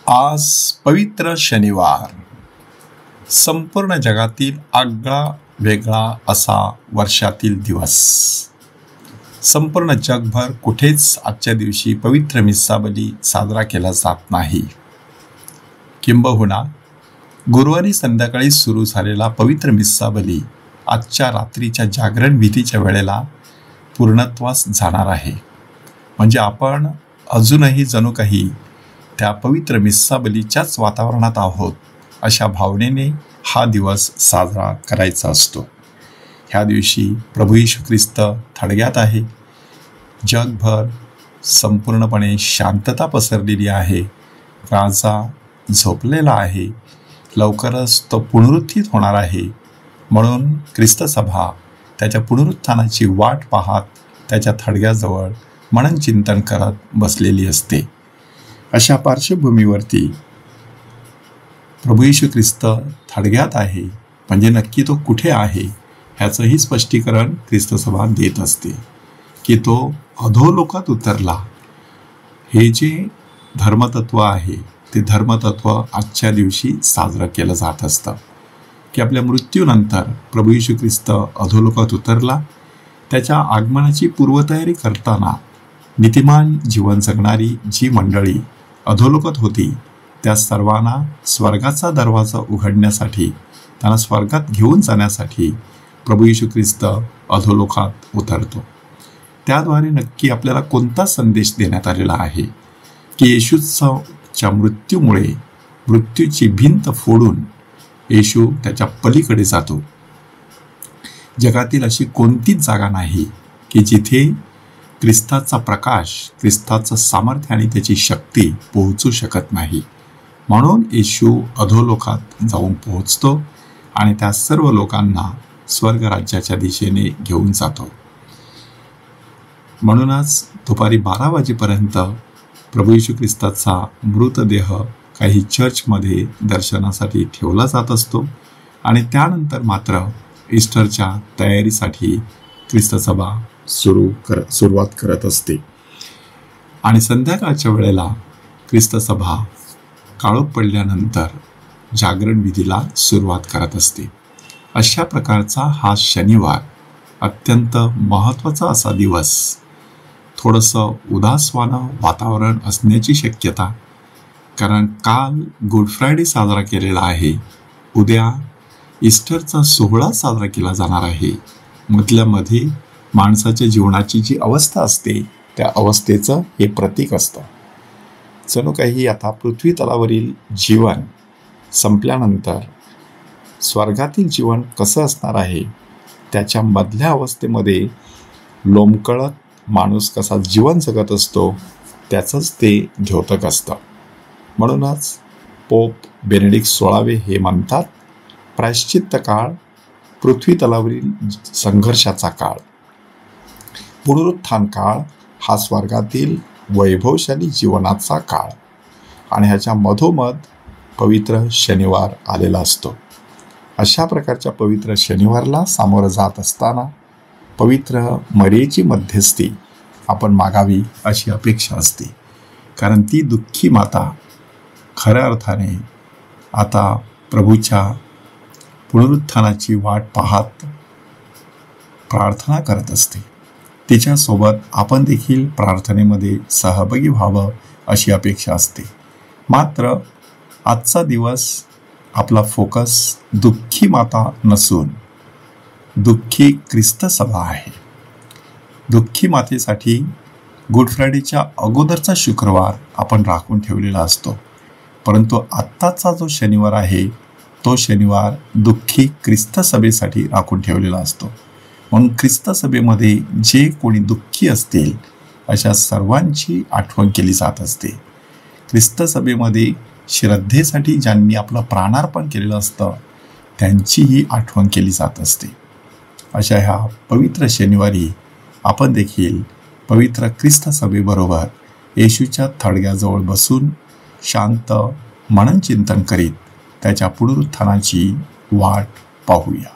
आज पवित्र शनिवार. संपूर्ण जगातील आगळा वेगळा असा वर्षातील दिवस. संपूर्ण जगभर कुठेच आजच्या दिवशी पवित्र मिस्साबली साजरा केला जात नाही. किंबहुना गुरुवारी संध्याकाळी सुरू झालेला पवित्र मिस्साबली आजच्या रात्रीच्या जागरण विधीच्या वेळेला पूर्णत्वास जाणार आहे. म्हणजे आपण अजूनही जणू काही त्या पवित्र मिस्साबलीच्याच वातावरणात आहोत अशा भावनेने हा दिवस साजरा करायचा असतो. ह्या दिवशी प्रभू येशू ख्रिस्त थडग्यात आहे. जगभर संपूर्णपणे शांतता पसरलेली आहे. राजा झोपलेला आहे. लवकरच तो पुनरुत्थित होणार आहे. म्हणून ख्रिस्त सभा त्याच्या पुनरुत्थानाची वाट पाहत त्याच्या थडग्याजवळ मनन चिंतन करत बसलेली असते. अशा पार्श्वभूमीवरती प्रभू येशू ख्रिस्त थडग्यात आहे म्हणजे नक्की तो कुठे आहे ह्याचंही स्पष्टीकरण ख्रिस्त सभा देत असते की तो अधोलोकात उतरला. हे जे धर्मतत्व आहे ते धर्मतत्व आजच्या दिवशी साजरं केलं जात असतं की आपल्या मृत्यूनंतर प्रभू येशू ख्रिस्त अधोलोकात उतरला. त्याच्या आगमनाची पूर्वतयारी करताना नीतिमान जीवन जगणारी जी मंडळी अधोलोकात होती त्या सर्वांना स्वर्गाचा दरवाजा उघडण्यासाठी, त्यांना स्वर्गात घेऊन जाण्यासाठी प्रभू येशू ख्रिस्त अधोलोकात उतरतो. त्याद्वारे नक्की आपल्याला कोणता संदेश देण्यात आलेला आहे की येशूच्या मृत्यूमुळे मृत्यूची भिंत फोडून येशू त्याच्या पलीकडे जातो. जगातील अशी कोणतीच जागा नाही की जिथे ख्रिस्ताचा प्रकाश, ख्रिस्ताचं सामर्थ्य आणि त्याची शक्ती पोहोचू शकत नाही. म्हणून येशू अधोलोकात जाऊन पोहोचतो आणि त्या सर्व लोकांना स्वर्गराज्याच्या दिशेने घेऊन जातो. म्हणूनच दुपारी 12 वाजेपर्यंत प्रभू येशू ख्रिस्ताचा मृतदेह काही चर्चमध्ये दर्शनासाठी ठेवला जात असतो आणि त्यानंतर मात्र ईस्टरच्या तयारीसाठी ख्रिस्त सभा सुरुवात करत असते. आणि संध्याकाळच्या वेळेला ख्रिस्त सभा काळोख पडल्यानंतर जागरण विधीला सुरुवात करत असते. अशा प्रकारचा हा शनिवार अत्यंत महत्त्वाचा असा दिवस. थोडंसं उदासवानं वातावरण असण्याची शक्यता, कारण काल गुड फ्रायडे साजरा केलेला आहे. उद्या ईस्टरचा सोहळा साजरा केला जाणार आहे. मधल्यामध्ये माणसाच्या जीवनाची जी अवस्था असते त्या अवस्थेचं हे प्रतीक असतं. जणू काही आता पृथ्वी तलावरील जीवन संपल्यानंतर स्वर्गातील जीवन कसं असणार आहे त्याच्या मधल्या अवस्थेमध्ये लोंबकळत माणूस कसा जीवन जगत असतो त्याचंच ते द्योतक असतं. म्हणूनच पोप बेनेडिक्ट 16 हे म्हणतात, प्रायश्चित्त काळ, पृथ्वी तलावरील संघर्षाचा काळ, पुनरुत्थान काळ हा स्वर्गातील वैभवशाली जीवनाचा काळ. आणि ह्याच्या मधोमध पवित्र शनिवार आलेला असतो. अशा प्रकारच्या पवित्र शनिवारला सामोरं जात असताना पवित्र मरियेची मध्यस्थी आपण मागावी अशी अपेक्षा असते. कारण ती दुःखी माता खऱ्या अर्थाने आता प्रभूच्या पुनरुत्थानाची वाट पाहत प्रार्थना करत असते. तिच्यासोबत आपण देखील प्रार्थनेमध्ये सहभागी व्हावं अशी अपेक्षा असते. मात्र आजचा दिवस आपला फोकस दुःखी माता नसून दुःखी ख्रिस्त सभा आहे. दुःखी मातेसाठी गुड फ्रायडेच्या अगोदरचा शुक्रवार आपण राखून ठेवलेला असतो. परंतु आत्ताचा जो शनिवार आहे तो शनिवार दुःखी ख्रिस्त सभेसाठी राखून ठेवलेला असतो. म्हणून ख्रिस्त सभेमध्ये जे कोणी दुःखी असतील अशा सर्वांची आठवण केली जात असते. ख्रिस्त सभेमध्ये श्रद्धेसाठी ज्यांनी आपलं प्राणार्पण केलेलं असतं त्यांचीही आठवण केली जात असते. अशा ह्या पवित्र शनिवारी आपण देखील पवित्र ख्रिस्त सभेबरोबर येशूच्या थडग्याजवळ बसून शांत मनन चिंतन करीत त्याच्या पुनरुत्थानाची वाट पाहूया.